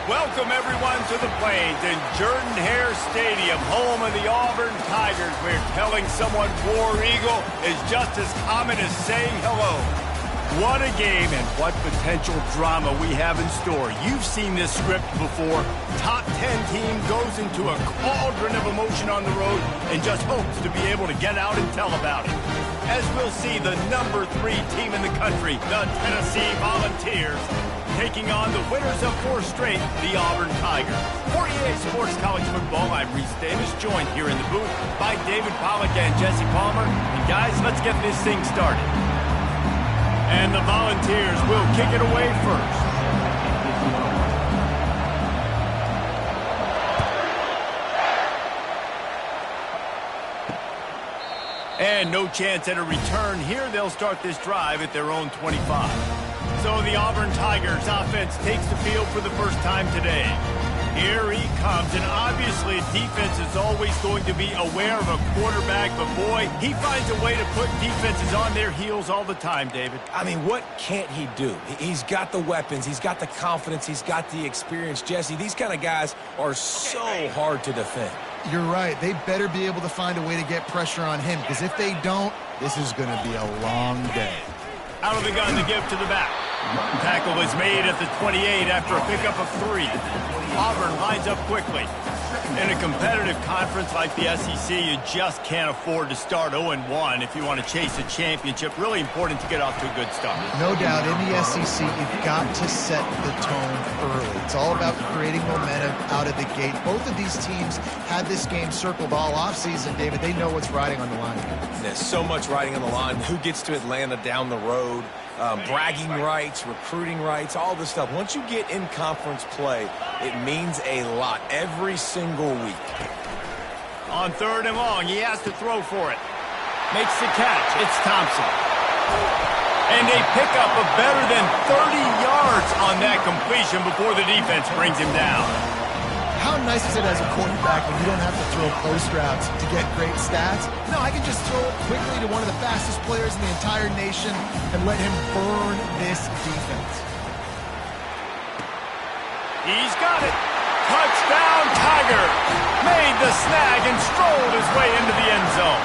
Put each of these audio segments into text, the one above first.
Welcome, everyone, to the Plains in Jordan-Hare Stadium, home of the Auburn Tigers, where telling someone War Eagle is just as common as saying hello. What a game and what potential drama we have in store. You've seen this script before. Top 10 team goes into a cauldron of emotion on the road and just hopes to be able to get out and tell about it. As we'll see, the number 3 team in the country, the Tennessee Volunteers, taking on the winners of 4 straight, the Auburn Tigers. For EA Sports College Football, I'm Reese Davis, joined here in the booth by David Pollack and Jesse Palmer. And guys, let's get this thing started. And the Volunteers will kick it away first. And no chance at a return here. They'll start this drive at their own 25. So the Auburn Tigers offense takes the field for the first time today. Here he comes, and obviously defense is always going to be aware of a quarterback, but boy, he finds a way to put defenses on their heels all the time, David. I mean, what can't he do? He's got the weapons, he's got the confidence, he's got the experience. Jesse, these kind of guys are so hard to defend. You're right. They better be able to find a way to get pressure on him, because if they don't, this is going to be a long day. Out of the gun to give to the back. Tackle is made at the 28 after a pickup of 3. Auburn lines up quickly. In a competitive conference like the SEC, you just can't afford to start 0-1 if you want to chase a championship. Really important to get off to a good start. No doubt, in the SEC, you've got to set the tone early. It's all about creating momentum out of the gate. Both of these teams had this game circled all offseason, David. They know what's riding on the line. There's so much riding on the line. Who gets to Atlanta down the road? Bragging rights, recruiting rights, all this stuff. Once you get in conference play, it means a lot every single week. On 3rd and long, he has to throw for it. Makes the catch. It's Thompson. And a pickup of better than 30 yards on that completion before the defense brings him down. How nice is it as a quarterback when you don't have to throw post routes to get great stats? No, I can just throw it quickly to one of the fastest players in the entire nation and let him burn this defense. He's got it. Touchdown, Tiger. Made the snag and strolled his way into the end zone.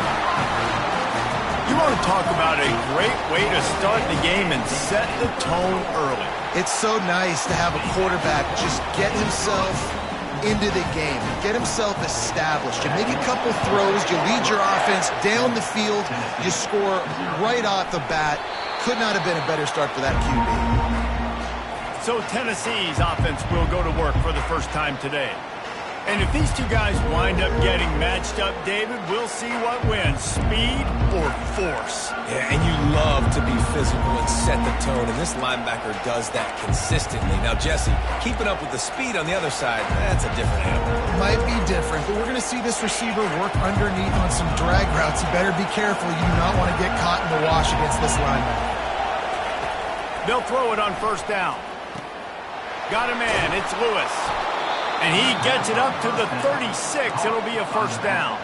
You want to talk about a great way to start the game and set the tone early. It's so nice to have a quarterback just get himself into the game, get himself established. You make a couple throws, you lead your offense down the field, you score right off the bat. Could not have been a better start for that QB. So Tennessee's offense will go to work for the first time today. And if these two guys wind up getting matched up, David, we'll see what wins, speed or force. Yeah, and you love to be physical and set the tone, and this linebacker does that consistently. Now, Jesse, keeping up with the speed on the other side, that's a different animal. Might be different, but we're going to see this receiver work underneath on some drag routes. You better be careful. You do not want to get caught in the wash against this linebacker. They'll throw it on 1st down. Got a man. It's Lewis. And he gets it up to the 36. It'll be a 1st down.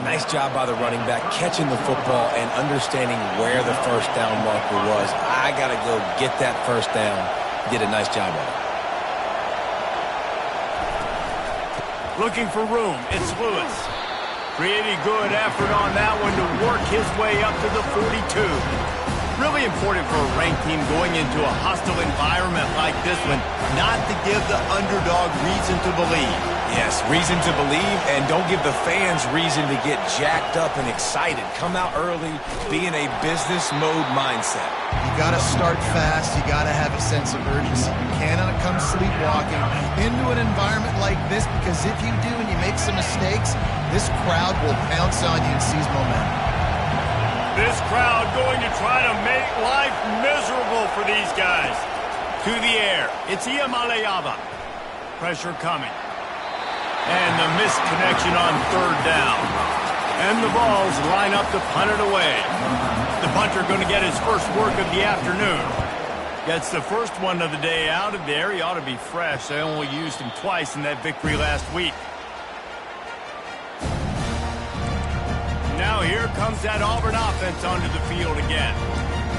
Nice job by the running back, catching the football and understanding where the 1st down marker was. I got to go get that 1st down. Did a nice job of it. Looking for room. It's Lewis. Pretty good effort on that one to work his way up to the 42. Really important for a ranked team going into a hostile environment like this one, not to give the underdog reason to believe. Yes, reason to believe, and don't give the fans reason to get jacked up and excited. Come out early, be in a business mode mindset. You got to start fast. You got to have a sense of urgency. You cannot come sleepwalking into an environment like this, because if you do and you make some mistakes, this crowd will pounce on you and seize momentum. This crowd going to try to make life miserable for these guys. To the air. It's Iamaleava. Pressure coming. And the missed connection on 3rd down. And the Vols line up to punt it away. The punter going to get his first work of the afternoon. Gets the first one of the day out of there. He ought to be fresh. They only used him twice in that victory last week. Now here comes that Auburn offense onto the field again.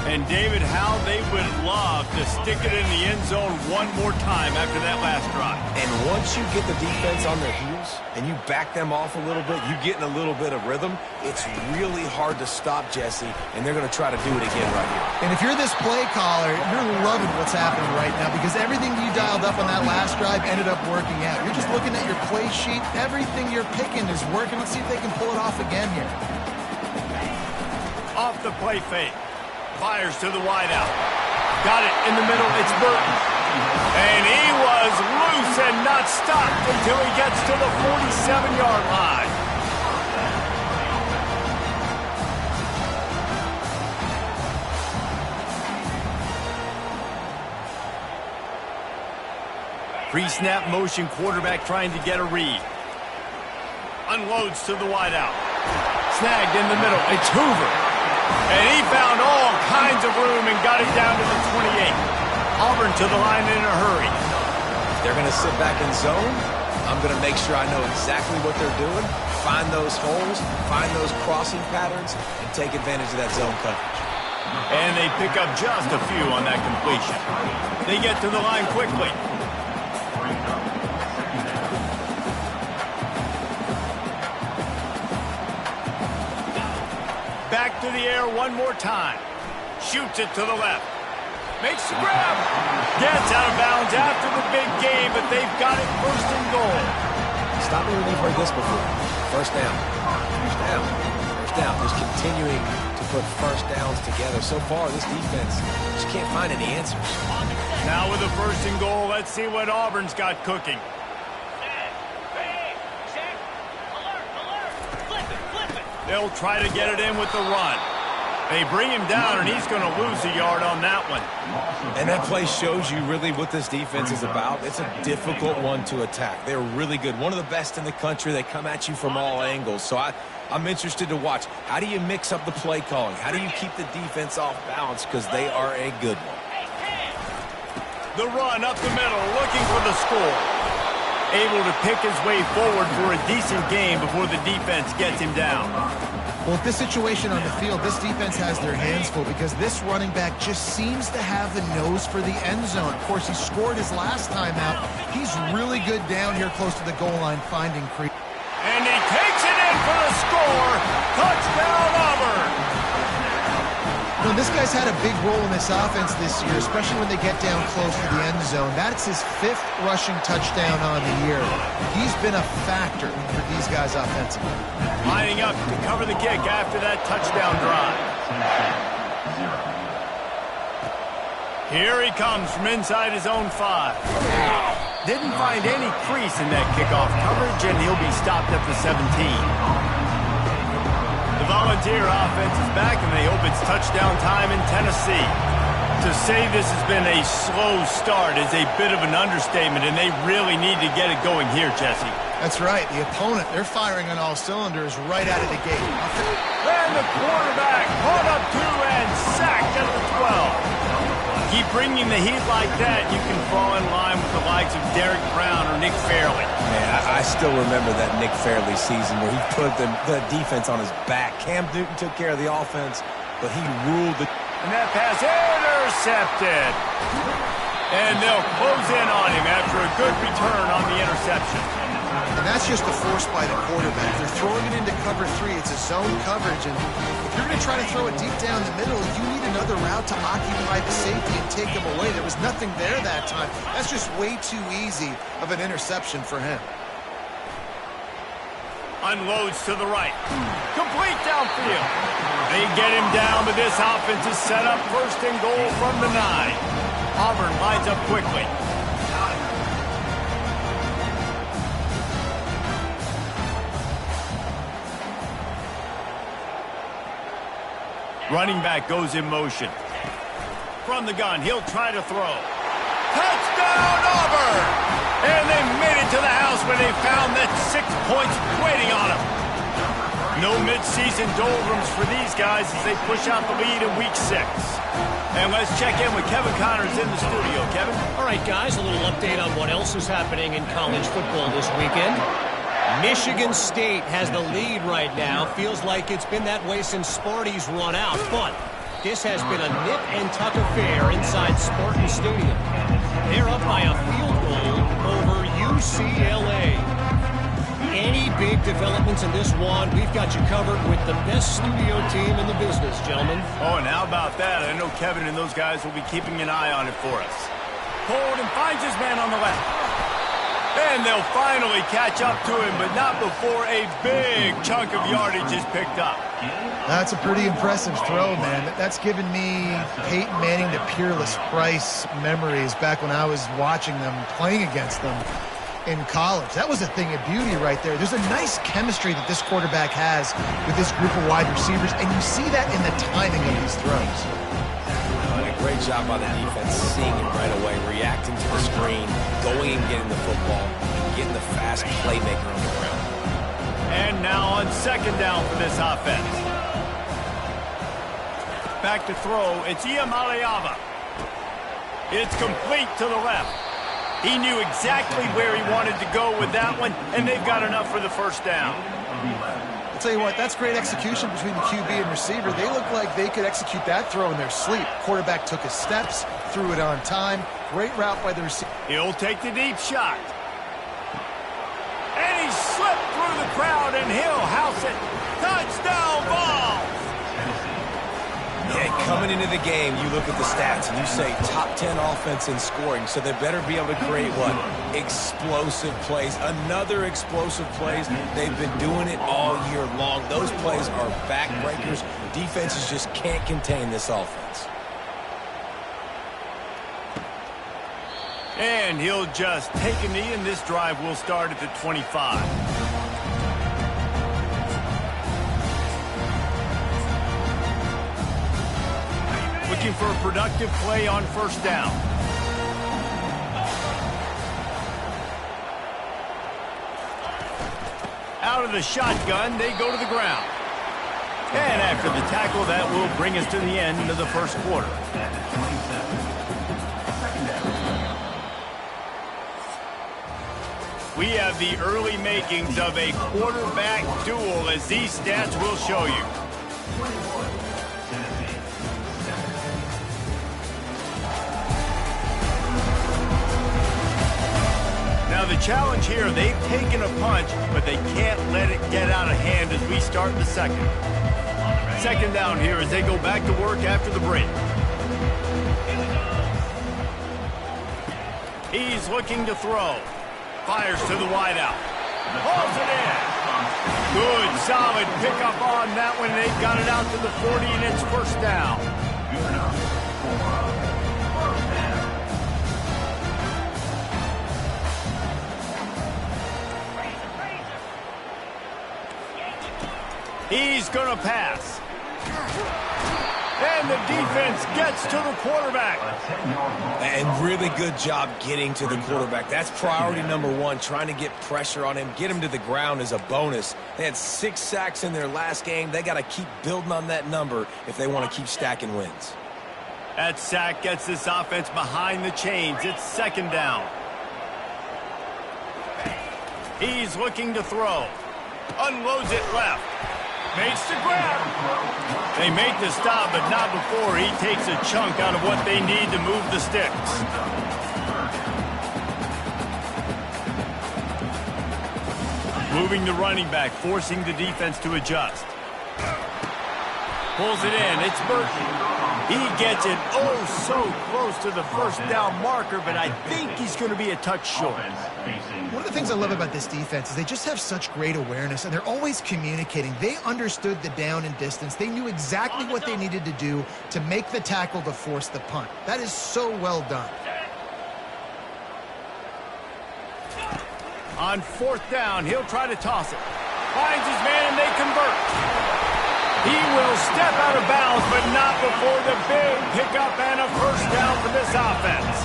And, David, how they would love to stick it in the end zone one more time after that last drive. And once you get the defense on their heels and you back them off a little bit, you get in a little bit of rhythm, it's really hard to stop, Jesse, and they're going to try to do it again right here. And if you're this play caller, you're loving what's happening right now because everything you dialed up on that last drive ended up working out. You're just looking at your play sheet. Everything you're picking is working. Let's see if they can pull it off again here. Off the play fake. Fires to the wideout. Got it in the middle. It's Burton. And he was loose and not stopped until he gets to the 47-yard line. Pre-snap motion quarterback trying to get a read. Unloads to the wideout. Snagged in the middle. It's Hoover. And he found all kinds of room and got it down to the 28. Auburn to the line in a hurry. If they're going to sit back in zone, I'm going to make sure I know exactly what they're doing, find those holes, find those crossing patterns, and take advantage of that zone coverage. And they pick up just a few on that completion. They get to the line quickly. Back to the air one more time. Shoots it to the left. Makes the grab. Gets out of bounds after the big game, but they've got it first and goal. Stop me when you've heard this before. First down. First down. First down. Just continuing to put first downs together. So far, this defense just can't find any answers. Now with a first and goal, let's see what Auburn's got cooking. They'll try to get it in with the run. They bring him down, and he's going to lose a yard on that one. And that play shows you really what this defense is about. It's a difficult one to attack. They're really good. One of the best in the country. They come at you from all angles. So I'm interested to watch. How do you mix up the play calling? How do you keep the defense off balance? Because they are a good one. The run up the middle, looking for the score. Able to pick his way forward for a decent game before the defense gets him down. Well, with this situation on the field, this defense has their hands full because this running back just seems to have the nose for the end zone. Of course, he scored his last time out. He's really good down here close to the goal line finding creep. And he takes it in for the score. Touchdown, Auburn. You know, this guy's had a big role in this offense this year, especially when they get down close to the end zone. That's his 5th rushing touchdown on the year. He's been a factor for these guys offensively. Lining up to cover the kick after that touchdown drive. Here he comes from inside his own 5. Didn't find any crease in that kickoff coverage, and he'll be stopped at the 17. The Volunteer offense is back, and they hope it's touchdown time in Tennessee. To say this has been a slow start is a bit of an understatement, and they really need to get it going here, Jesse. That's right. The opponent, they're firing on all cylinders right out of the gate. And the quarterback caught up to and sacked at the 12. Keep bringing the heat like that, you can fall in line with the likes of Derek Brown or Nick Fairley. Man, I still remember that Nick Fairley season where he put the defense on his back. Cam Newton took care of the offense, but he ruled the... And that pass intercepted. And they'll close in on him after a good return on the interception. And that's just a force by the quarterback. They're throwing it into cover 3. It's a zone coverage. And if you're going to try to throw it deep down the middle, you need another route to occupy the safety and take him away. There was nothing there that time. That's just way too easy of an interception for him. Unloads to the right. Complete downfield. They get him down, but this offense is set up first and goal from the 9. Auburn lines up quickly. Running back goes in motion. From the gun, he'll try to throw. Touchdown, Auburn! And they made it to the house when they found that 6 points waiting on them. No midseason doldrums for these guys as they push out the lead in Week 6. And let's check in with Kevin Connors in the studio. Kevin? All right, guys, a little update on what else is happening in college football this weekend. Michigan State has the lead right now. Feels like it's been that way since Sparty's run out. But this has been a nip-and-tuck affair inside Spartan Stadium. They're up by a field goal over UCLA. Any big developments in this one, we've got you covered with the best studio team in the business, gentlemen. Oh, and how about that? I know Kevin and those guys will be keeping an eye on it for us. Hold and finds his man on the left. And they'll finally catch up to him, but not before a big chunk of yardage is picked up. That's a pretty impressive throw, man. That's given me Peyton Manning to Peerless Price memories back when I was watching them, playing against them in college. That was a thing of beauty right there. There's a nice chemistry that this quarterback has with this group of wide receivers, and you see that in the timing of these throws. A great job by the defense, seeing it right away, reacting to the screen, going and getting the football, and getting the fast playmaker on the ground. And now on second down for this offense. Back to throw, it's Iamaleava. It's complete to the left. He knew exactly where he wanted to go with that one, and they've got enough for the first down. I'll tell you what, that's great execution between the QB and receiver. They look like they could execute that throw in their sleep. Quarterback took his steps, threw it on time. Great route by the receiver. He'll take the deep shot. And he slipped through the crowd, and he'll house it. Touchdown ball! Yeah, coming into the game, you look at the stats and you say top 10 offense in scoring, so they better be able to create what? Explosive plays. Another explosive plays. They've been doing it all year long. Those plays are backbreakers. Defenses just can't contain this offense. And he'll just take a knee, and this drive will start at the 25. Looking for a productive play on first down. Out of the shotgun, they go to the ground. And after the tackle, that will bring us to the end of the first quarter. We have the early makings of a quarterback duel, as these stats will show you. Now the challenge here, they've taken a punch, but they can't let it get out of hand as we start the second. Second down here as they go back to work after the break. He's looking to throw. Fires to the wideout. Pulls it in. Good, solid pickup on that one. They've got it out to the 40, and it's first down. He's going to pass. And the defense gets to the quarterback. And really good job getting to the quarterback. That's priority number one, trying to get pressure on him. Get him to the ground as a bonus. They had 6 sacks in their last game. They got to keep building on that number if they want to keep stacking wins. That sack gets this offense behind the chains. It's second down. He's looking to throw. Unloads it left. Makes the grab. They make the stop, but not before he takes a chunk out of what they need to move the sticks. Moving the running back, forcing the defense to adjust. Pulls it in. It's Burton. He gets it oh so close to the first down marker, but I think he's going to be a touch short. One of the things I love about this defense is they just have such great awareness, and they're always communicating. They understood the down and distance. They knew exactly what they needed to do to make the tackle to force the punt. That is so well done. On fourth down, he'll try to toss it. Finds his man, and they convert. He will step out of bounds, but not before the big pickup and a first down for this offense.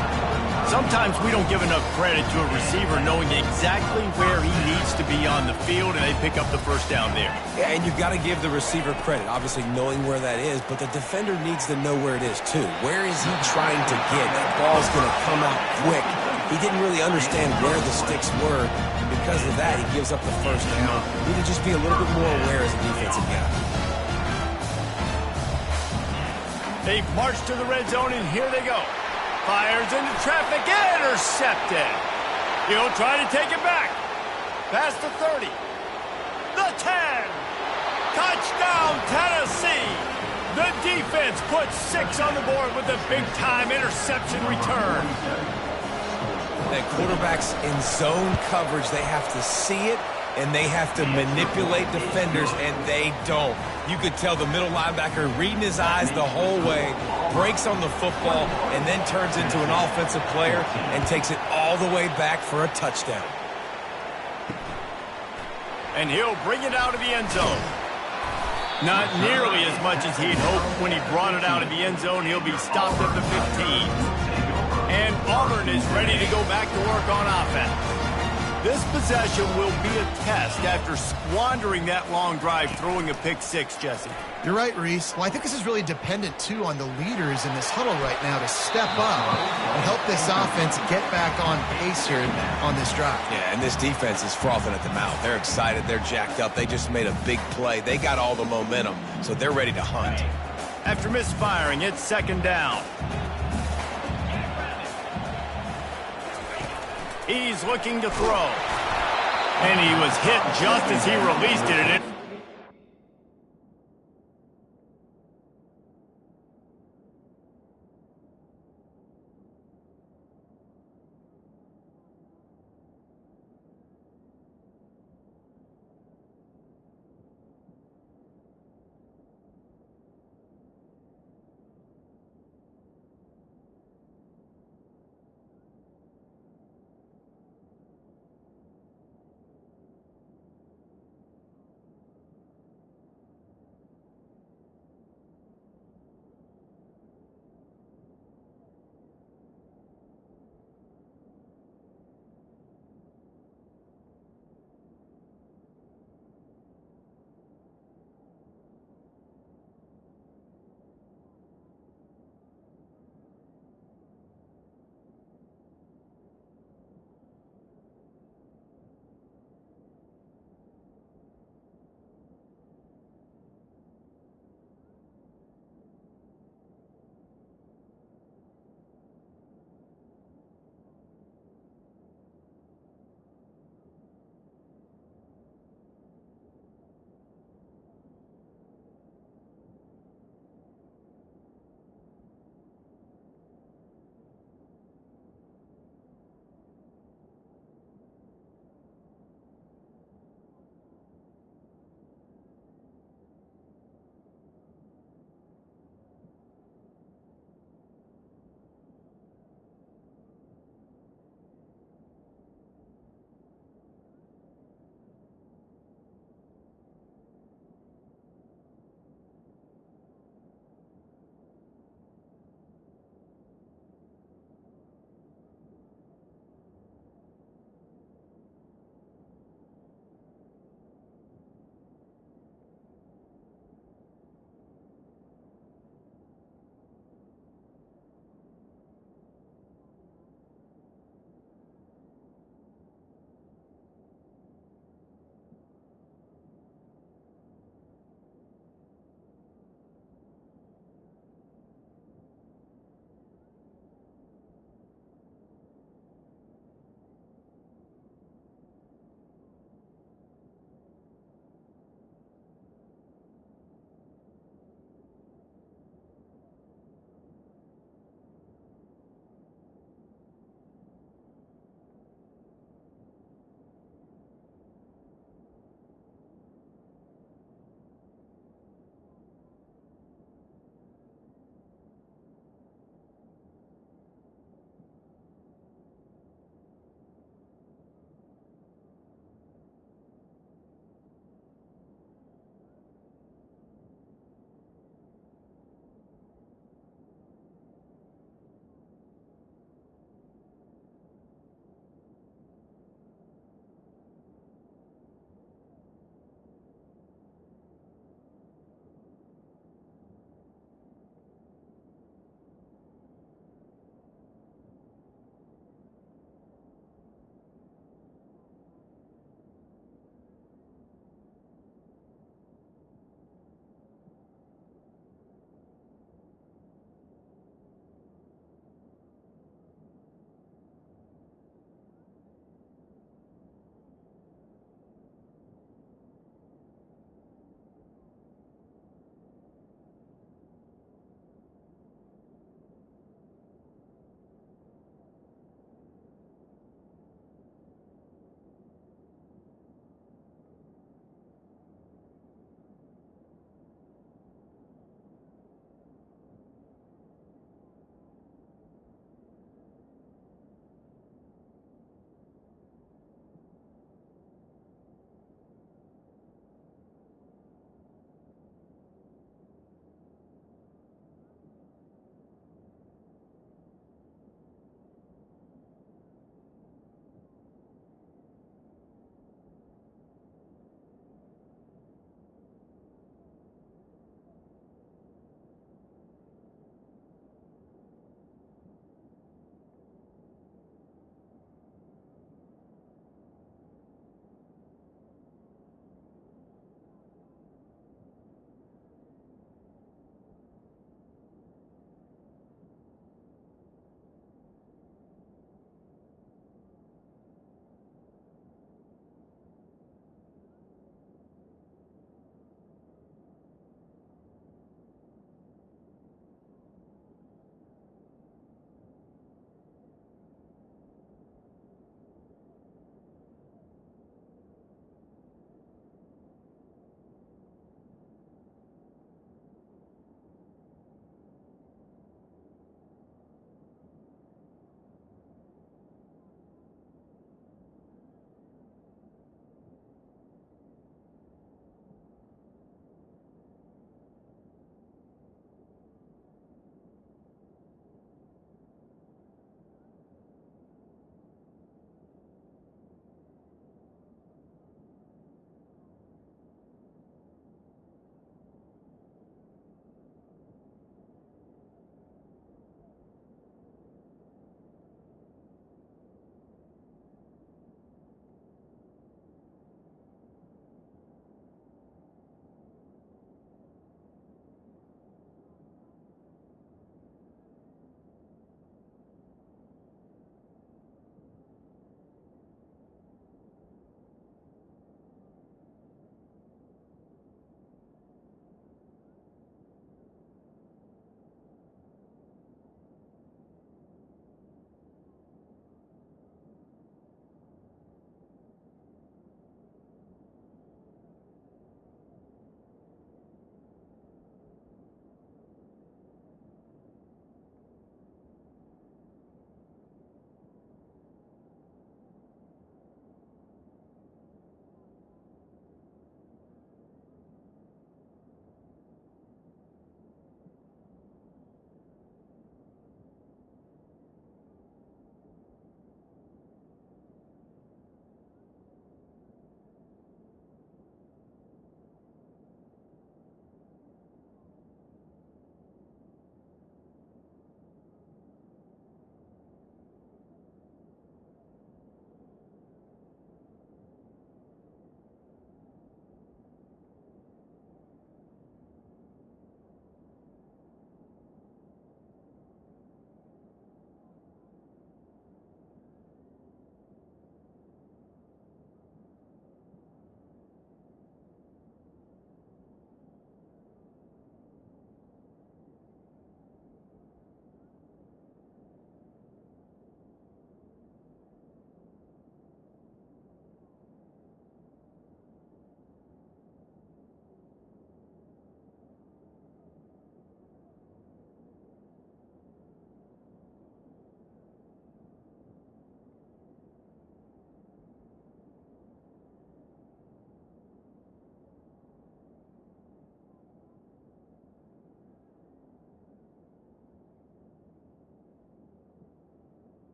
Sometimes we don't give enough credit to a receiver knowing exactly where he needs to be on the field, and they pick up the first down there. Yeah, and you've got to give the receiver credit, obviously knowing where that is, but the defender needs to know where it is too. Where is he trying to get? That ball's going to come out quick. He didn't really understand where the sticks were, and because of that, he gives up the first down. Need to just be a little bit more aware as a defensive guy. They march to the red zone, and here they go. Fires into traffic, intercepted. He'll try to take it back. Past the 30. The 10. Touchdown, Tennessee. The defense puts 6 on the board with a big-time interception return. And quarterbacks in zone coverage, they have to see it, and they have to manipulate defenders, and they don't. You could tell the middle linebacker reading his eyes the whole way, breaks on the football, and then turns into an offensive player and takes it all the way back for a touchdown. And he'll bring it out of the end zone. Not nearly as much as he'd hoped when he brought it out of the end zone. He'll be stopped at the 15. And Auburn is ready to go back to work on offense. This possession will be a test after squandering that long drive throwing a pick 6, Jesse. You're right, Reese. Well, I think this is really dependent, too, on the leaders in this huddle right now to step up and help this offense get back on pace here on this drive. Yeah, and this defense is frothing at the mouth. They're excited. They're jacked up. They just made a big play. They got all the momentum, so they're ready to hunt. After misfiring, it's second down. He's looking to throw. And he was hit just as he released it.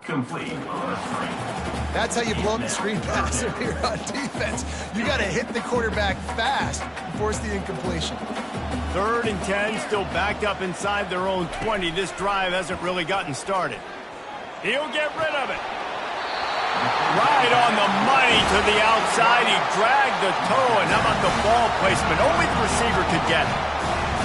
Complete on a screen. That's how you blow up the screen pass if you're on defense. You got to hit the quarterback fast and force the incompletion. 3rd and 10, still backed up inside their own 20. This drive hasn't really gotten started. He'll get rid of it. Right on the money to the outside. He dragged the toe, and how about the ball placement? Only the receiver could get it.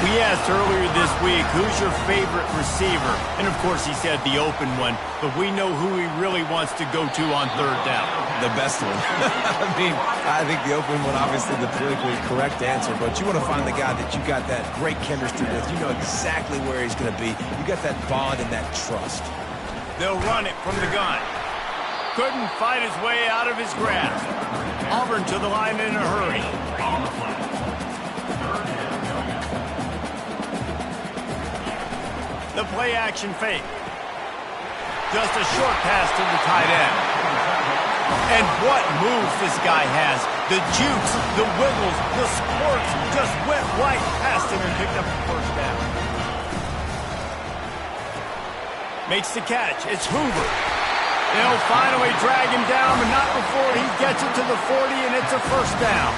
We asked earlier this week, who's your favorite receiver? And, of course, he said the open one, but we know who he really wants to go to on 3rd down. The best one. I think the open one, obviously the politically correct answer, but you want to find the guy that you got that great chemistry with. You know exactly where he's going to be. You got that bond and that trust. They'll run it from the gun. Couldn't fight his way out of his grasp. Auburn to the line in a hurry. The play action fake. Just a short pass to the tight end. And what moves this guy has. The jukes, the wiggles, the squirts just went right past him and picked up the 1st down. Makes the catch. It's Hoover. They'll finally drag him down, but not before he gets it to the 40, and it's a 1st down.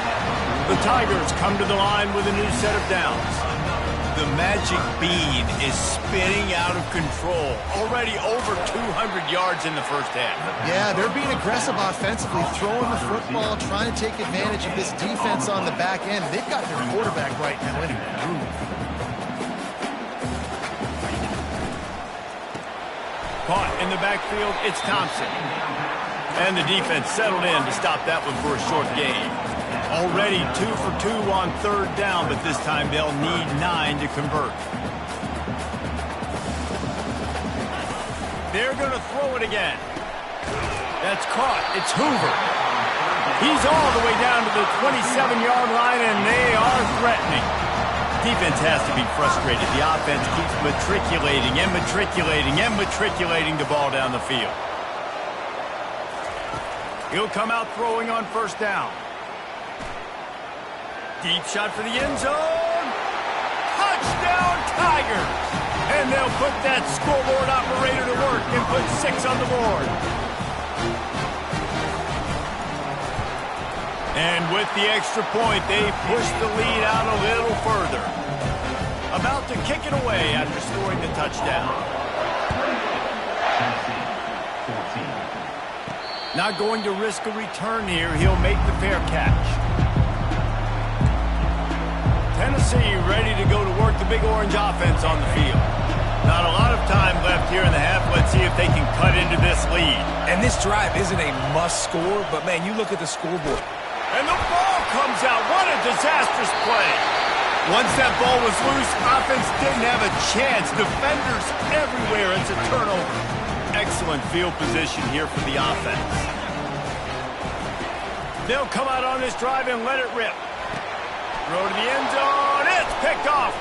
The Tigers come to the line with a new set of downs. The magic bean is spinning out of control. Already over 200 yards in the 1st half. Yeah, they're being aggressive offensively, throwing the football, trying to take advantage of this defense on the back end. They've got their quarterback right now in a groove. Caught in the backfield, it's Thompson. And the defense settled in to stop that one for a short gain. Already 2 for 2 on 3rd down, but this time they'll need 9 to convert. They're going to throw it again. That's caught. It's Hoover. He's all the way down to the 27-yard line, and they are threatening. Defense has to be frustrated. The offense keeps matriculating and matriculating and matriculating the ball down the field. He'll come out throwing on 1st down. Deep shot for the end zone. Touchdown, Tigers! And they'll put that scoreboard operator to work and put 6 on the board. And with the extra point, they push the lead out a little further. About to kick it away after scoring the touchdown. Not going to risk a return here. He'll make the fair catch. Tennessee ready to go to work the big orange offense on the field. Not a lot of time left here in the half. Let's see if they can cut into this lead. And this drive isn't a must score, but, man, you look at the scoreboard. And the ball comes out. What a disastrous play. Once that ball was loose, offense didn't have a chance. Defenders everywhere. It's a turnover. Excellent field position here for the offense. They'll come out on this drive and let it rip. Throw to the end zone. It's picked off.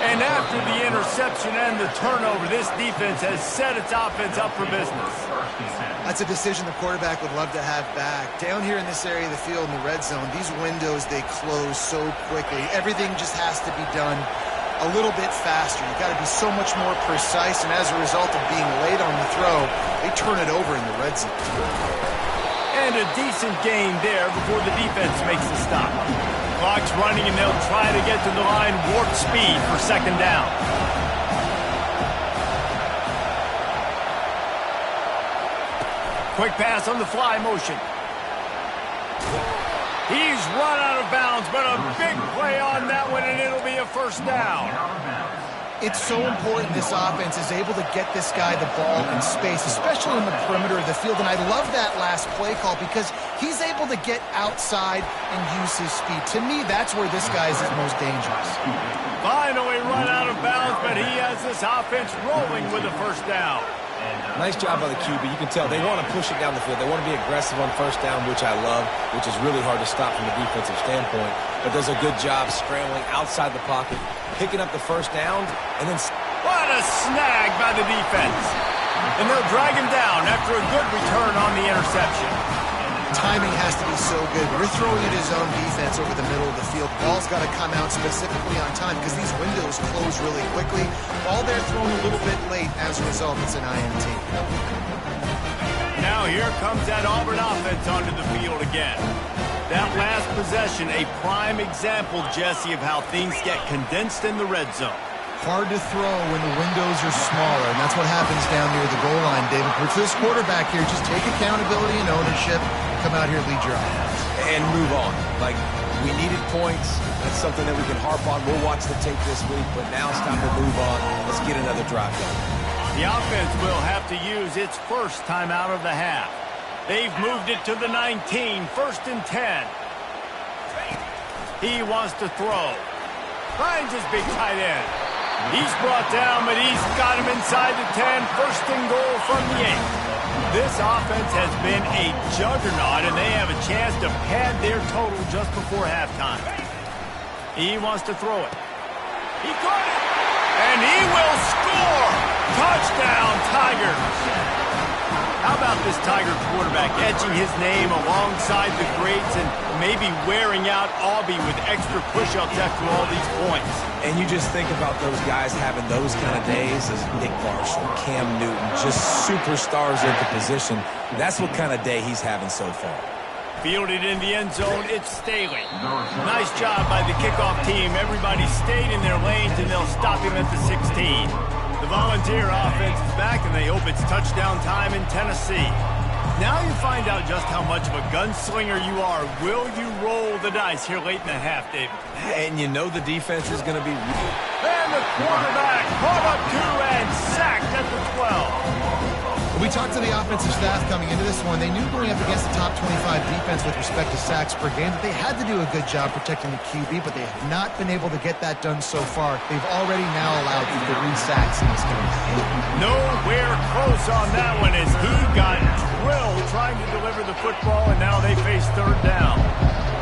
And after the interception and the turnover, this defense has set its offense up for business. That's a decision the quarterback would love to have back. Down here in this area of the field in the red zone, these windows, they close so quickly. Everything just has to be done a little bit faster. You've got to be so much more precise, and as a result of being late on the throw, they turn it over in the red zone. And a decent gain there before the defense makes the stop. Clock's running, and they'll try to get to the line warp speed for 2nd down. Quick pass on the fly motion. He's run out of bounds, but a big play on that one, and it'll be a 1st down. It's so important this offense is able to get this guy the ball in space, especially in the perimeter of the field. And I love that last play call because he's able to get outside and use his speed. To me, that's where this guy is his most dangerous. Finally run out of bounds, but he has this offense rolling with a 1st down. Nice job by the QB. You can tell they want to push it down the field. They want to be aggressive on 1st down, which I love, which is really hard to stop from a defensive standpoint. But does a good job scrambling outside the pocket, picking up the 1st down, and then... What a snag by the defense. And they'll drag him down after a good return on the interception. timing has to be so good. When you're throwing at his own defense over the middle of the field, ball's got to come out specifically on time because these windows close really quickly. Ball there thrown a little bit late. As a result, it's an INT. Now here comes that Auburn offense onto the field again. That last possession, a prime example, Jesse, of how things get condensed in the red zone. Hard to throw when the windows are smaller, and that's what happens down near the goal line, David. For this quarterback here, just take accountability and ownership, come out here, lead your offense. And move on. Like, we needed points. That's something that we can harp on. We'll watch the tape this week, but now it's time to move on. Let's get another drive done. The offense will have to use its first time out of the half. They've moved it to the 19, 1st and 10. He wants to throw. Finds his big tight end. He's brought down, but he's got him inside the 10, 1st and goal from the 8. This offense has been a juggernaut, and they have a chance to pad their total just before halftime. He wants to throw it. He caught it, and he will score! Touchdown, Tigers! How about this Tiger quarterback etching his name alongside the greats and maybe wearing out Auburn with extra push-ups after all these points? And you just think about those guys having those kind of days as Nick Marshall, Cam Newton, just superstars at the position. That's what kind of day he's having so far. Fielded in the end zone, it's Staley. Nice job by the kickoff team. Everybody stayed in their lanes, and they'll stop him at the 16. The Volunteer offense is back, and they hope it's touchdown time in Tennessee. Now you find out just how much of a gunslinger you are. Will you roll the dice here late in the half, David? And you know the defense is going to be... And the quarterback caught up to and sacked at the 12. We talked to the offensive staff coming into this one. They knew going up against the top 25 defense with respect to sacks per game that they had to do a good job protecting the QB, but they have not been able to get that done so far. They've already now allowed 3 sacks in this game. Nowhere close on that one as he got drilled trying to deliver the football, and now they face 3rd down.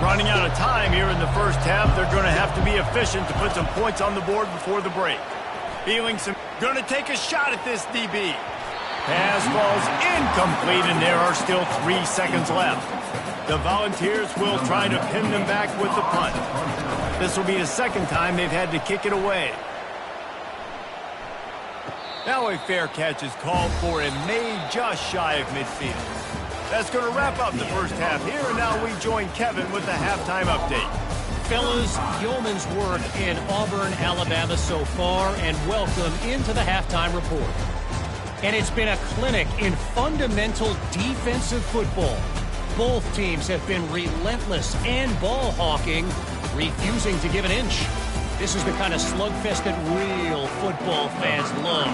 Running out of time here in the first half, they're going to have to be efficient to put some points on the board before the break. Feeling some... Going to take a shot at this DB. Pass falls incomplete, and there are still 3 seconds left. The Volunteers will try to pin them back with the punt. This will be the 2nd time they've had to kick it away. Now a fair catch is called for and made just shy of midfield. That's going to wrap up the first half here, and now we join Kevin with the halftime update. Fellas, yeoman's work in Auburn, Alabama so far, and welcome into the halftime report. And it's been a clinic in fundamental defensive football. Both teams have been relentless and ball hawking, refusing to give an inch. This is the kind of slugfest that real football fans love.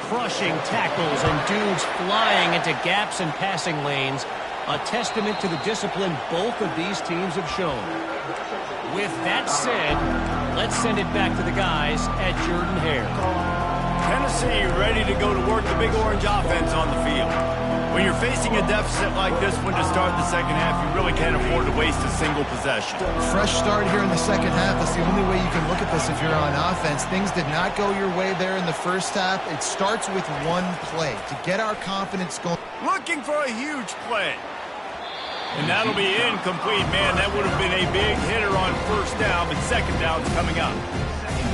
Crushing tackles and dudes flying into gaps and passing lanes. A testament to the discipline both of these teams have shown. With that said, let's send it back to the guys at Jordan-Hare. Tennessee ready to go to work the Big Orange offense on the field. When you're facing a deficit like this one to start the second half, you really can't afford to waste a single possession. Fresh start here in the second half. That's the only way you can look at this if you're on offense. Things did not go your way there in the first half. It starts with one play to get our confidence going. Looking for a huge play. And that'll be incomplete, man. That would have been a big hitter on first down, but second down's coming up.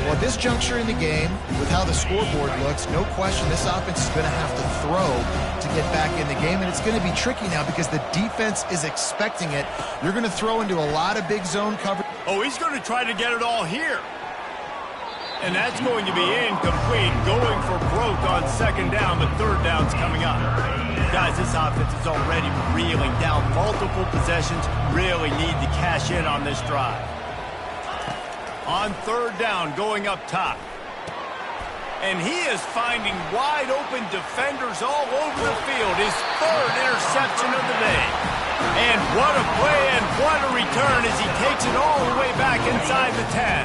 Well, at this juncture in the game, with how the scoreboard looks, no question this offense is going to have to throw to get back in the game, and it's going to be tricky now because the defense is expecting it. You're going to throw into a lot of big zone coverage. Oh, he's going to try to get it all here. And that's going to be incomplete, going for broke on second down, but third down's coming up. Guys, this offense is already reeling down multiple possessions, really need to cash in on this drive. On third down, going up top. And he is finding wide open defenders all over the field. His 3rd interception of the day. And what a play and what a return as he takes it all the way back inside the 10.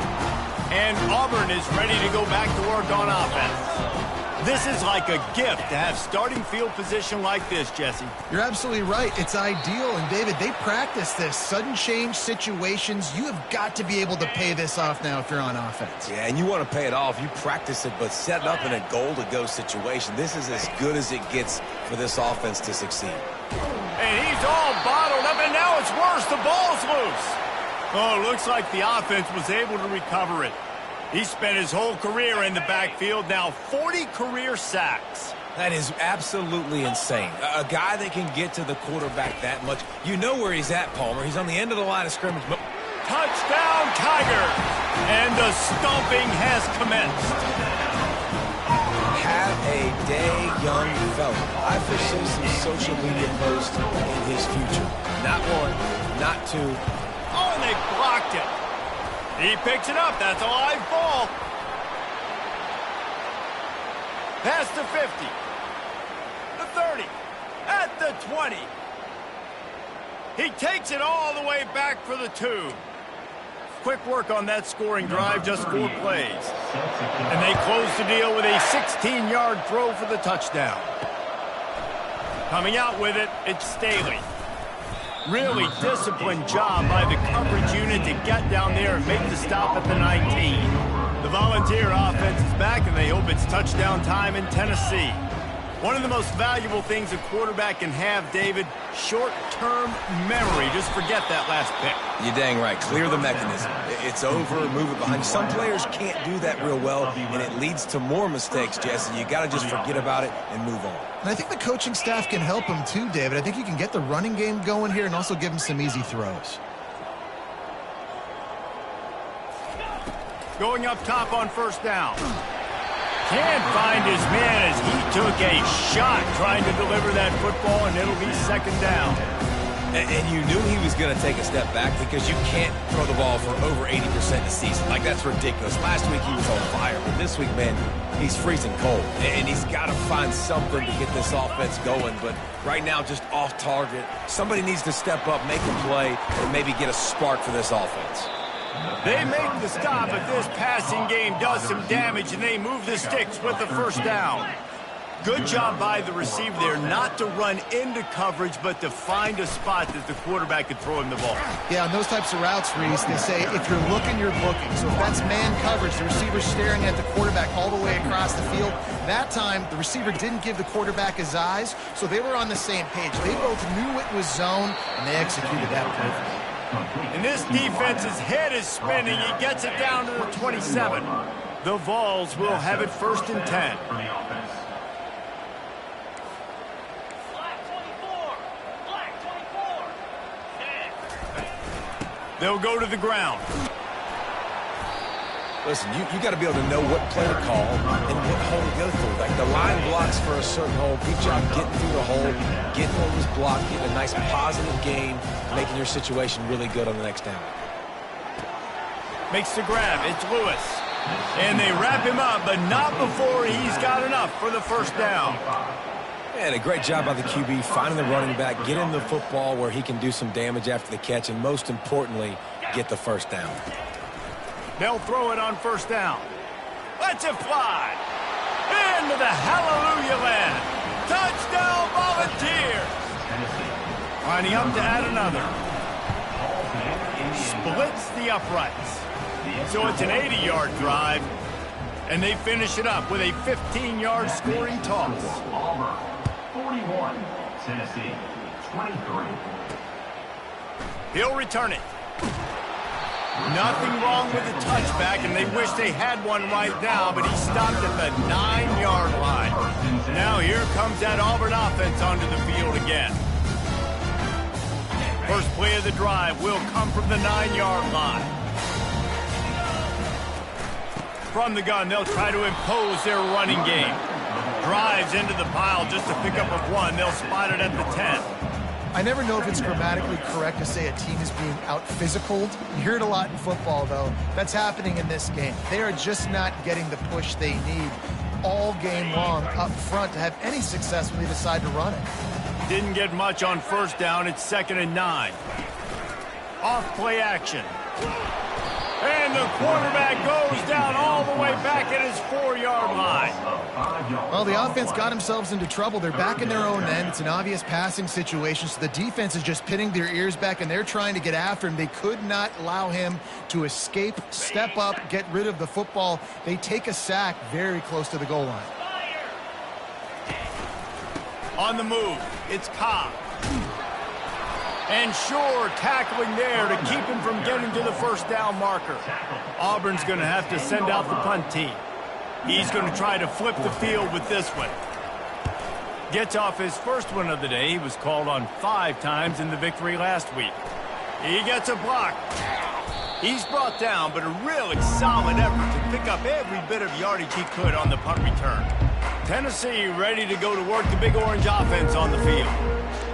And Auburn is ready to go back to work on offense. This is like a gift to have starting field position like this, Jesse. You're absolutely right. It's ideal. And, David, they practice this. Sudden change situations. You have got to be able to pay this off now if you're on offense. Yeah, and you want to pay it off. You practice it, but setting up in a goal-to-go situation, this is as good as it gets for this offense to succeed. And he's all bottled up, and it's worse. The ball's loose. Oh, looks like the offense was able to recover it. He spent his whole career in the backfield, now 40 career sacks. That is absolutely insane. A guy that can get to the quarterback that much. You know where he's at, Palmer. He's on the end of the line of scrimmage. Touchdown, Tigers! And the stomping has commenced. Have a day, young fella. I foresee some social media posts in his future. Not one, not two. Oh, and they blocked it. He picks it up. That's a live ball. Past the 50. The 30. At the 20. He takes it all the way back for the 2. Quick work on that scoring drive, just 4 plays. And they close the deal with a 16-yard throw for the touchdown. Coming out with it, it's Staley. Really disciplined job by the coverage unit to get down there and make the stop at the 19. The Volunteer offense is back, and they hope it's touchdown time in Tennessee. One of the most valuable things a quarterback can have, David, short-term memory. Just forget that last pick. You're dang right. Clear the mechanism. It's over, move it behind you. Some players can't do that real well, and it leads to more mistakes, Jesse. You got to just forget about it and move on. And I think the coaching staff can help him too, David. I think you can get the running game going here and also give him some easy throws. Going up top on first down. Can't find his man as he took a shot trying to deliver that football, and it'll be second down. And you knew he was going to take a step back because you can't throw the ball for over 80% of the season. Like, that's ridiculous. Last week he was on fire, but this week, man, he's freezing cold. And he's got to find something to get this offense going. But right now, just off target. Somebody needs to step up, make a play, and maybe get a spark for this offense. They make the stop, but this passing game does some damage, and they move the sticks with the first down. Good job by the receiver there not to run into coverage, but to find a spot that the quarterback could throw him the ball. Yeah, on those types of routes, Reese, they say if you're looking, you're looking. So if that's man coverage, the receiver's staring at the quarterback all the way across the field. That time, the receiver didn't give the quarterback his eyes, so they were on the same page. They both knew it was zone, and they executed that perfectly. And this defense's head is spinning. He gets it down to the 27. The Vols will have it first and 10. They'll go to the ground. Listen, you got to be able to know what play to call and what hole to go through. Like, the line blocks for a certain hole. Good job getting through the hole, getting what was blocked, getting a nice positive gain, making your situation really good on the next down. Makes the grab. It's Lewis. And they wrap him up, but not before he's got enough for the first down. And a great job by the QB finding the running back, getting the football where he can do some damage after the catch, and most importantly, get the first down. They'll throw it on first down. Let's it fly. Into the hallelujah land. Touchdown, Volunteers. Lining up to add another. Splits the uprights. So it's an 80-yard drive, and they finish it up with a 15-yard scoring toss. Auburn, 41. Tennessee, 23. He'll return it. Nothing wrong with the touchback, and they wish they had one right now, but he stopped at the 9-yard line. Now here comes that Auburn offense onto the field again. First play of the drive will come from the 9-yard line. From the gun, they'll try to impose their running game. Drives into the pile just to pick up of one. They'll spot it at the 10. I never know if it's grammatically correct to say a team is being out-physicaled. You hear it a lot in football, though. That's happening in this game. They are just not getting the push they need all game long up front to have any success when they decide to run it. Didn't get much on first down. It's 2nd and 9. Off play action. And the quarterback goes down all the way back at his 4-yard line. Well, the offense got themselves into trouble. They're back in their own end. It's an obvious passing situation, so the defense is just pinning their ears back, and they're trying to get after him. They could not allow him to escape, step up, get rid of the football. They take a sack very close to the goal line. On the move, it's Cobb. And sure, tackling there to keep him from getting to the first down marker. Auburn's going to have to send out the punt team. He's going to try to flip the field with this one. Gets off his first one of the day. He was called on 5 times in the victory last week. He gets a block. He's brought down, but a really solid effort to pick up every bit of yardage he could on the punt return. Tennessee ready to go to work the Big Orange offense on the field.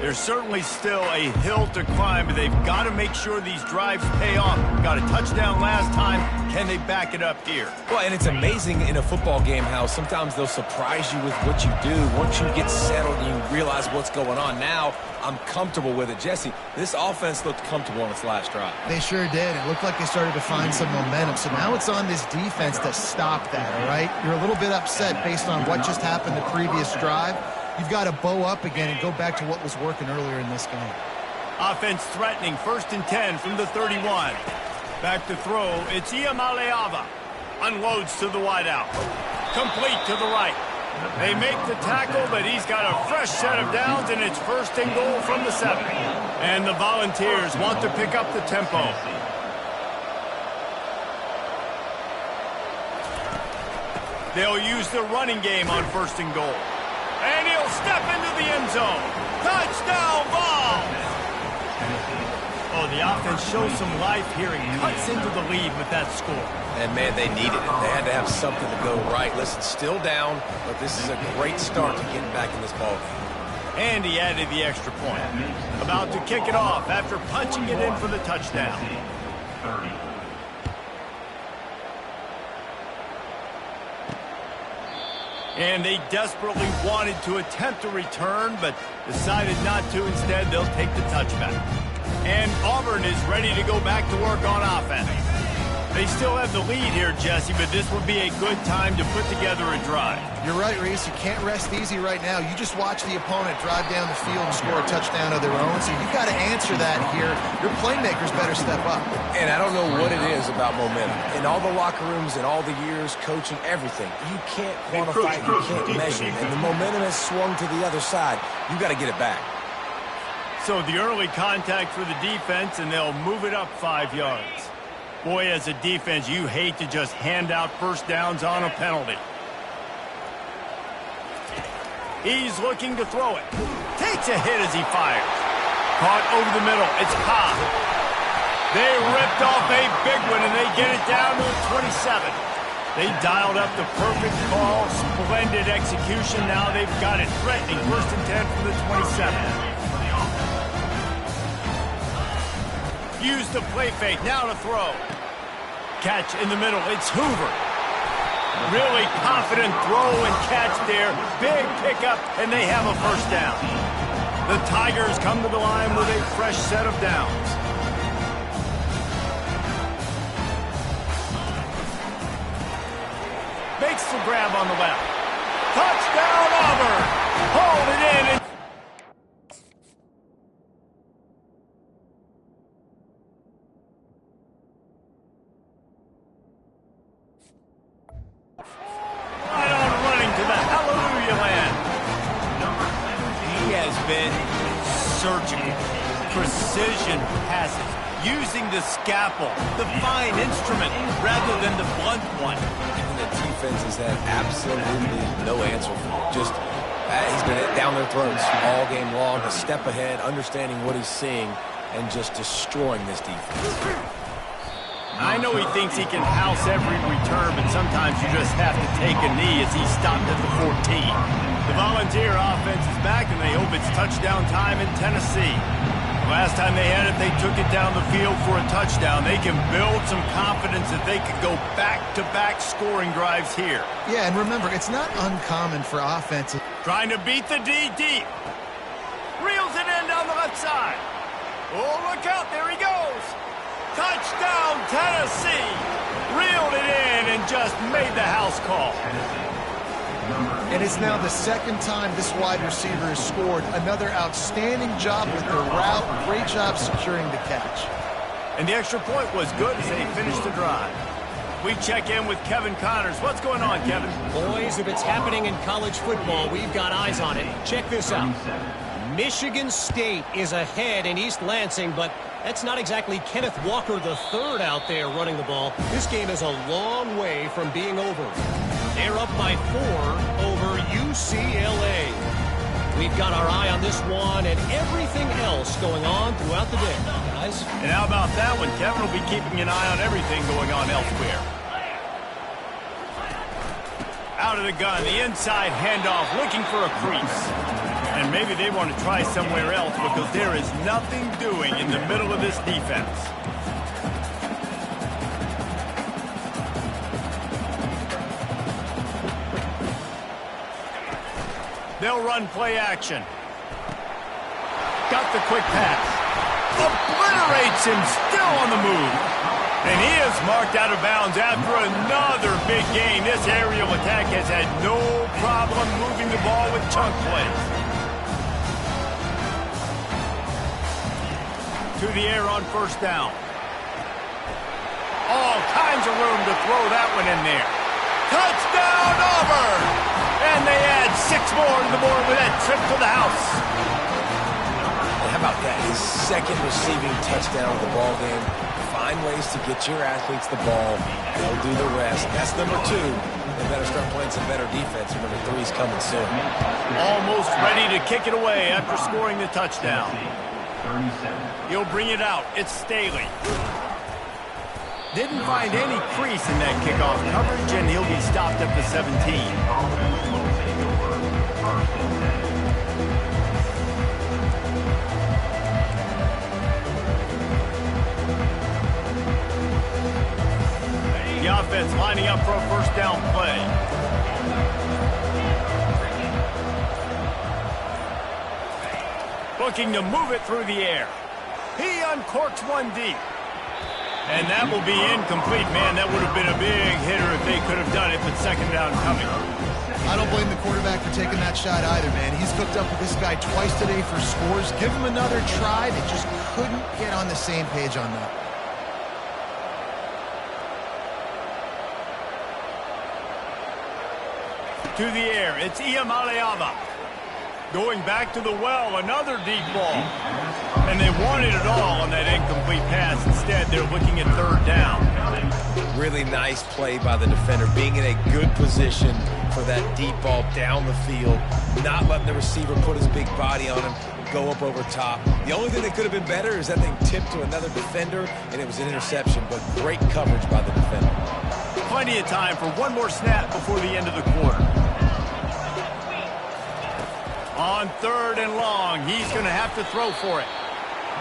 There's certainly still a hill to climb, but they've got to make sure these drives pay off. Got a touchdown last time. Can they back it up here? Well, and it's amazing in a football game how sometimes they'll surprise you with what you do. Once you get settled and you realize what's going on, now I'm comfortable with it. Jesse, this offense looked comfortable on its last drive. They sure did. It looked like they started to find some momentum. So now it's on this defense to stop that, all right? You're a little bit upset based on what just happened the previous drive. You've got to bow up again and go back to what was working earlier in this game. Offense threatening, 1st and 10 from the 31. Back to throw, it's Iamaleava. Unloads to the wideout. Complete to the right. They make the tackle, but he's got a fresh set of downs, and it's 1st and goal from the 7. And the Volunteers want to pick up the tempo. They'll use the running game on 1st and goal. And he'll step into the end zone. Touchdown, Vols! Oh, the offense shows some life here and cuts into the lead with that score. And, man, they needed it. They had to have something to go right. Listen, still down, but this is a great start to getting back in this ballgame. And he added the extra point. About to kick it off after punching it in for the touchdown. 30. And they desperately wanted to attempt a return, but decided not to. Instead, they'll take the touchback. And Auburn is ready to go back to work on offense. They still have the lead here, Jesse, but this would be a good time to put together a drive. You're right, Reese. You can't rest easy right now. You just watch the opponent drive down the field and score a touchdown of their own, so you've got to answer that here. Your playmakers better step up. And I don't know what it is about momentum. In all the locker rooms and all the years, coaching, everything, you can't quantify it, you can't measure it. And the momentum has swung to the other side. You got to get it back. So the early contact for the defense, and they'll move it up 5 yards. Boy, as a defense, you hate to just hand out first downs on a penalty. He's looking to throw it. Takes a hit as he fires. Caught over the middle. It's Cobb. They ripped off a big one, and they get it down to the 27. They dialed up the perfect call. Splendid execution. Now they've got it threatening. 1st and 10 from the 27. Use the play fake, now to throw. Catch in the middle, it's Hoover. Really confident throw and catch there. Big pickup, and they have a first down. The Tigers come to the line with a fresh set of downs. Makes the grab on the left. Touchdown, Auburn! Hold it in. Surgical, precision passes, using the scalpel, the fine instrument, rather than the blunt one. And the defense has had absolutely no answer for him. Just, he's been down their throats all game long, a step ahead, understanding what he's seeing, and just destroying this defense. I know he thinks he can house every return, but sometimes you just have to take a knee as he stopped at the 14. The Volunteer offense is back, and they hope it's touchdown time in Tennessee. Last time they had it, they took it down the field for a touchdown. They can build some confidence that they could go back-to-back scoring drives here. Yeah, and remember, it's not uncommon for offenses. Trying to beat the D deep. Reels it in down the left side. Oh, look out, there he goes. Touchdown, Tennessee. Reeled it in and just made the house call. And it's now the 2nd time this wide receiver has scored. Another outstanding job with the route. Great job securing the catch. And the extra point was good as they finished the drive. We check in with Kevin Connors. What's going on, Kevin? Boys, if it's happening in college football, we've got eyes on it. Check this out. Michigan State is ahead in East Lansing, but that's not exactly Kenneth Walker III out there running the ball. This game is a long way from being over. They're up by 4 over UCLA. We've got our eye on this one and everything else going on throughout the day, guys. And how about that one? Kevin will be keeping an eye on everything going on elsewhere. Out of the gun, the inside handoff, looking for a crease. And maybe they want to try somewhere else because there is nothing doing in the middle of this defense. They'll run play action. Got the quick pass. Obliterates him, still on the move. And he is marked out of bounds after another big gain. This aerial attack has had no problem moving the ball with chunk plays. To the air on first down. All kinds of room to throw that one in there. Touchdown, Auburn! And they add 6 more to the board with that trip to the house. And how about that? His second receiving touchdown of the ball game. Find ways to get your athletes the ball. They'll do the rest. That's number 2. They better start playing some better defense. Number 3 is coming soon. Almost ready to kick it away after scoring the touchdown. He'll bring it out. It's Staley. Didn't find any crease in that kickoff coverage, and he'll be stopped at the 17. The offense lining up for a first down play. Looking to move it through the air. He uncorks one deep. And that will be incomplete, man. That would have been a big hitter if they could have done it, but second down coming. I don't blame the quarterback for taking that shot either, man. He's hooked up with this guy twice today for scores. Give him another try. They just couldn't get on the same page on that. To the air, it's Iamaleava. Going back to the well, another deep ball. And they wanted it all on that incomplete pass. Instead, they're looking at third down. Really nice play by the defender, being in a good position for that deep ball down the field, not letting the receiver put his big body on him, go up over top. The only thing that could have been better is that thing tipped to another defender, and it was an interception, but great coverage by the defender. Plenty of time for one more snap before the end of the quarter. On third and long, he's going to have to throw for it.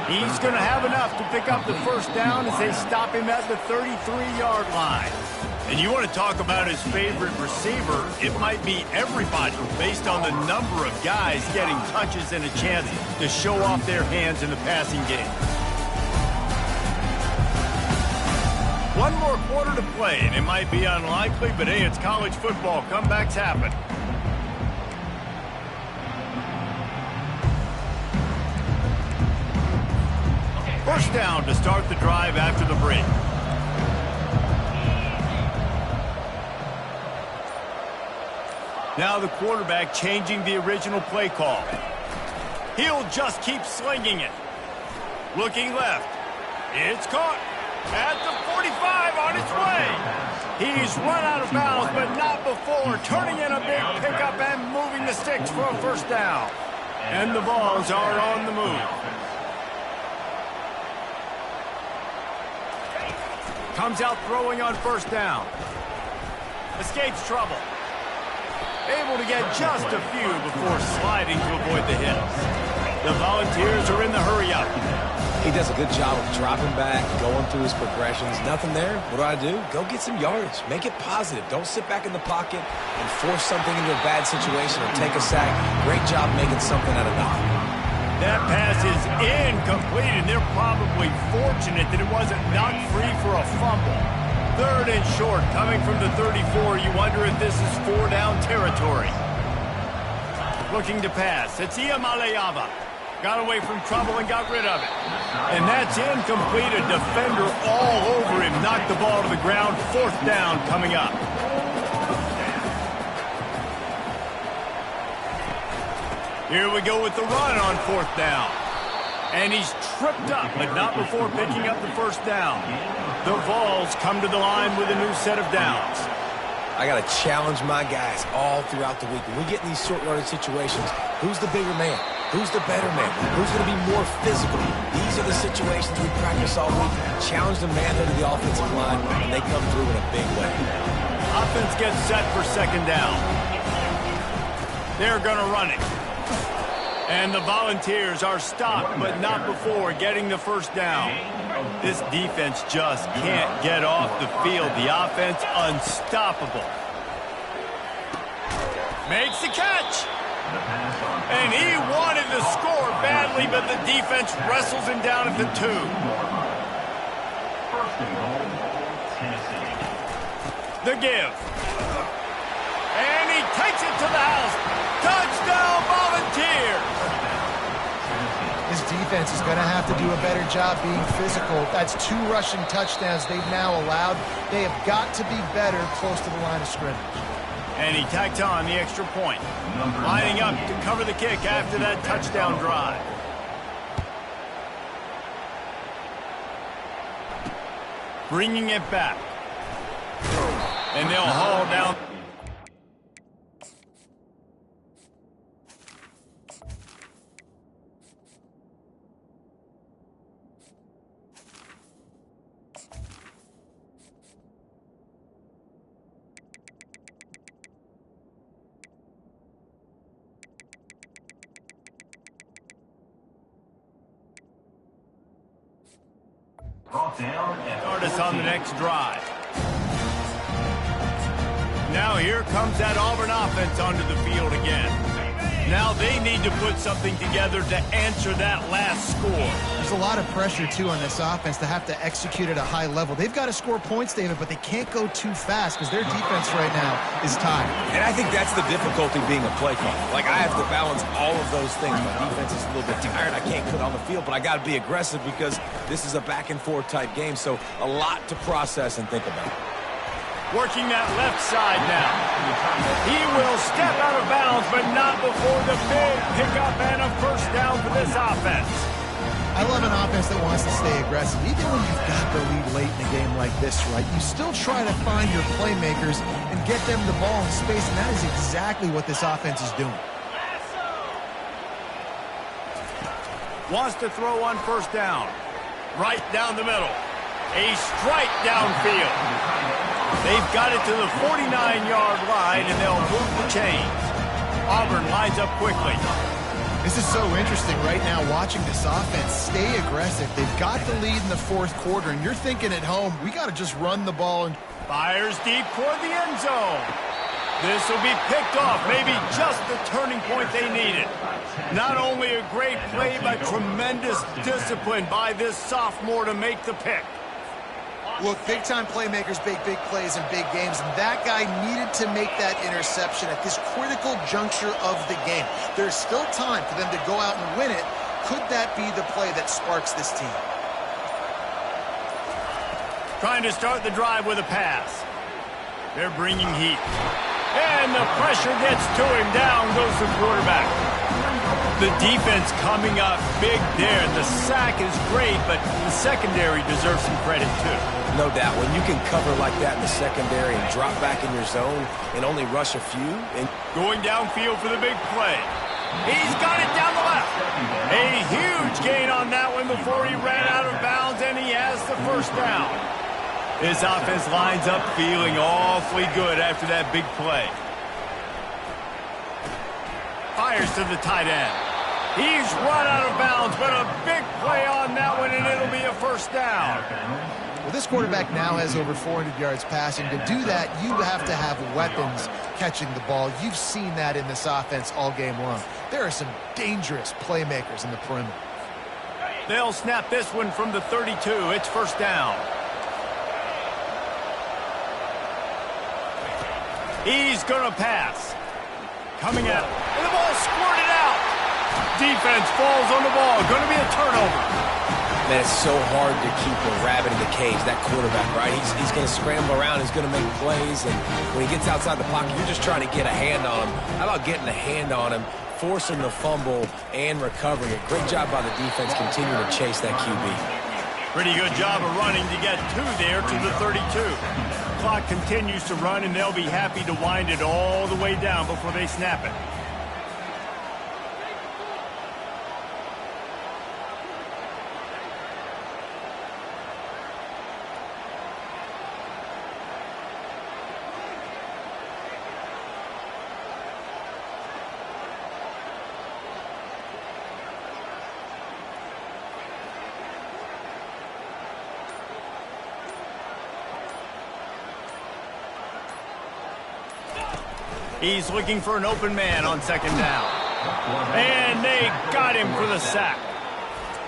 He's going to have enough to pick up the first down as they stop him at the 33-yard line. And you want to talk about his favorite receiver, it might be everybody based on the number of guys getting touches and a chance to show off their hands in the passing game. One more quarter to play, and it might be unlikely, but hey, it's college football. Comebacks happen. First down to start the drive after the break. Now the quarterback changing the original play call. He'll just keep slinging it. Looking left. It's caught at the 45 on its way. He's run out of bounds, but not before turning in a big pickup and moving the sticks for a first down. And the balls are on the move. Comes out throwing on first down. Escapes trouble. Able to get just a few before sliding to avoid the hits. The Volunteers are in the hurry-up. He does a good job of dropping back, going through his progressions. Nothing there. What do? Go get some yardage. Make it positive. Don't sit back in the pocket and force something into a bad situation or take a sack. Great job making something out of nothing. That pass is incomplete, and they're probably fortunate that it wasn't knocked free for a fumble. Third and short, coming from the 34. You wonder if this is four-down territory. Looking to pass. It's Iamaleava. Got away from trouble and got rid of it. And that's incomplete. A defender all over him. Knocked the ball to the ground. Fourth down coming up. Here we go with the run on 4th down. And he's tripped up, but not before picking up the 1st down. The Vols come to the line with a new set of downs. I got to challenge my guys all throughout the week. When we get in these short yardage situations, who's the bigger man? Who's the better man? Who's going to be more physical? These are the situations we practice all week. Challenge the manhood of the offensive line, and they come through in a big way. Offense gets set for 2nd down. They're going to run it. And the Volunteers are stopped, but not before getting the 1st down. This defense just can't get off the field. The offense unstoppable. Makes the catch. And he wanted to score badly, but the defense wrestles him down at the 2. 1st and goal, Tennessee. The give. And he takes it to the house. Touchdown, Volunteers. This defense is going to have to do a better job being physical. That's 2 rushing touchdowns they've now allowed. They have got to be better close to the line of scrimmage. And he tacked on the extra point. Lining up to cover the kick after that touchdown drive. Bringing it back. And they'll haul down. Brought down at Start us on the next drive. Now here comes that Auburn offense onto the field again. Now they need to put something together to answer that last score. There's a lot of pressure, too, on this offense to have to execute at a high level. They've got to score points, David, but they can't go too fast because their defense right now is tired. And I think that's the difficulty being a play caller. Like, I have to balance all of those things. My defense is a little bit tired. I can't put on the field, but I got to be aggressive because this is a back-and-forth type game, so a lot to process and think about. Working that left side now. He will step out of bounds, but not before the big pickup and a 1st down for this offense. I love an offense that wants to stay aggressive. Even when you've got the lead late in a game like this, right, you still try to find your playmakers and get them the ball in space, and that is exactly what this offense is doing. Wants to throw on 1st down. Right down the middle. A strike downfield. They've got it to the 49-yard line, and they'll move the chains. Auburn lines up quickly. This is so interesting right now watching this offense stay aggressive. They've got the lead in the 4th quarter, and you're thinking at home, we got to just run the ball. And fires deep toward the end zone. This will be picked off, maybe just the turning point they needed. Not only a great play, but tremendous discipline by this sophomore to make the pick. Look, big-time playmakers make big plays in big games, and that guy needed to make that interception at this critical juncture of the game. There's still time for them to go out and win it. Could that be the play that sparks this team? Trying to start the drive with a pass. They're bringing heat. And the pressure gets to him. Down goes the quarterback. The defense coming up big there. The sack is great, but the secondary deserves some credit, too. No doubt. When you can cover like that in the secondary and drop back in your zone and only rush a few. And going downfield for the big play. He's got it down the left. A huge gain on that one before he ran out of bounds, and he has the 1st down. His offense lines up feeling awfully good after that big play. Fires to the tight end. He's run out of bounds, but a big play on that one, and it'll be a 1st down. Well, this quarterback now has over 400 yards passing. To do that, you have to have weapons catching the ball. You've seen that in this offense all game long. There are some dangerous playmakers in the perimeter. They'll snap this one from the 32. It's 1st down. He's going to pass. Coming out. And the ball squirted out. Defense falls on the ball. Going to be a turnover. Man, it's so hard to keep a rabbit in the cage, that quarterback, right? He's going to scramble around. He's going to make plays. And when he gets outside the pocket, you're just trying to get a hand on him. How about getting a hand on him, forcing the fumble and recovering it. Great job by the defense continuing to chase that QB. Pretty good job of running to get 2 there to the 32. Clock continues to run, and they'll be happy to wind it all the way down before they snap it. He's looking for an open man on 2nd down. And they got him for the sack.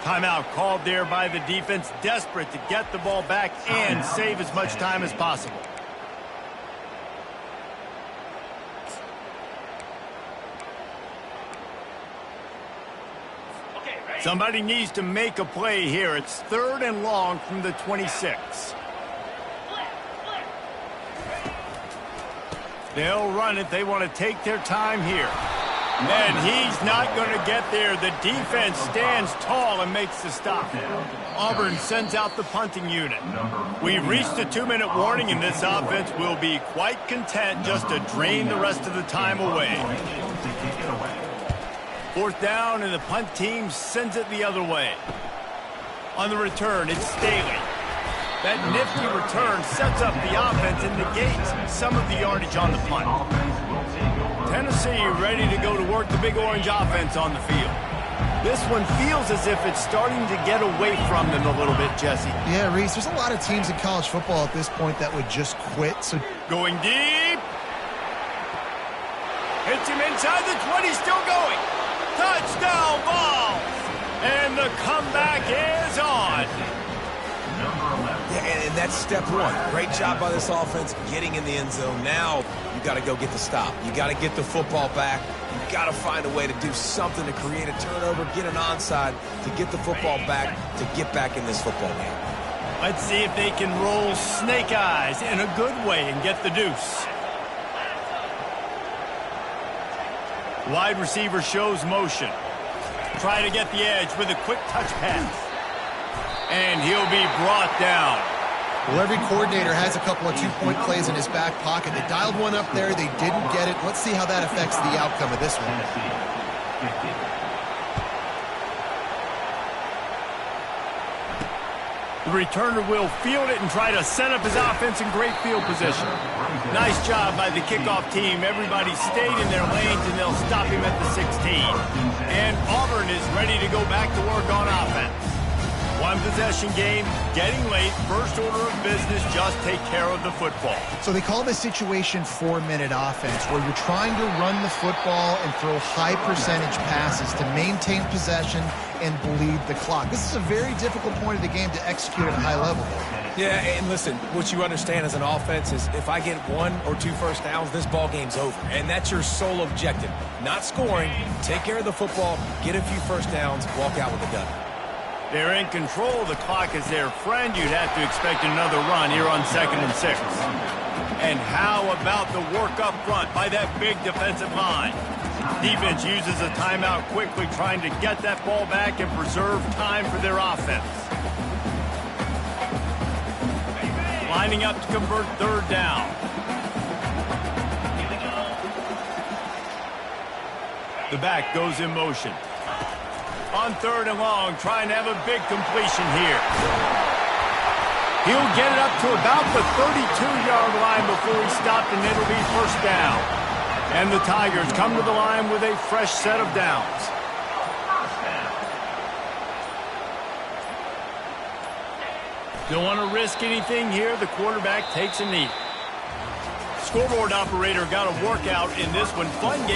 Timeout called there by the defense, desperate to get the ball back and save as much time as possible. Somebody needs to make a play here. It's 3rd and long from the 26. They'll run it. They want to take their time here. And he's not going to get there. The defense stands tall and makes the stop. Auburn sends out the punting unit. We've reached the 2-minute warning, and this offense will be quite content just to drain the rest of the time away. 4th down, and the punt team sends it the other way. On the return, it's Staley. That nifty return sets up the offense and negates some of the yardage on the punt. Tennessee ready to go to work the Big Orange offense on the field. This one feels as if it's starting to get away from them a little bit, Jesse. Yeah, Reese, there's a lot of teams in college football at this point that would just quit. So going deep. Hits him inside the 20, still going. Touchdown ball. And the comeback is on. Yeah, and that's step one. Great job by this offense getting in the end zone. Now you got to go get the stop. You got to get the football back. You got to find a way to do something to create a turnover, get an onside, to get the football back, to get back in this football game. Let's see if they can roll snake eyes in a good way and get the deuce. Wide receiver shows motion. Try to get the edge with a quick touch pass. And he'll be brought down. Well, every coordinator has a couple of 2-point plays in his back pocket. They dialed one up there. They didn't get it. Let's see how that affects the outcome of this one. The returner will field it and try to set up his offense in great field position. Nice job by the kickoff team. Everybody stayed in their lanes, and they'll stop him at the 16. And Auburn is ready to go back to work on offense. One possession game, getting late, first order of business, just take care of the football. So they call this situation 4-minute offense, where you're trying to run the football and throw high percentage passes to maintain possession and bleed the clock. This is a very difficult point of the game to execute at a high level. Yeah, and listen, what you understand as an offense is if I get 1 or 2 first downs, this ball game's over. And that's your sole objective. Not scoring, take care of the football, get a few first downs, walk out with a dub. They're in control. The clock is their friend. You'd have to expect another run here on 2nd and 6. And how about the work up front by that big defensive line? Defense uses a timeout quickly, trying to get that ball back and preserve time for their offense. Lining up to convert 3rd down. The back goes in motion. On 3rd and long, trying to have a big completion here. He'll get it up to about the 32-yard line before he's stopped, and it'll be 1st down. And the Tigers come to the line with a fresh set of downs. Don't want to risk anything here. The quarterback takes a knee. Scoreboard operator got a workout in this one. Fun game.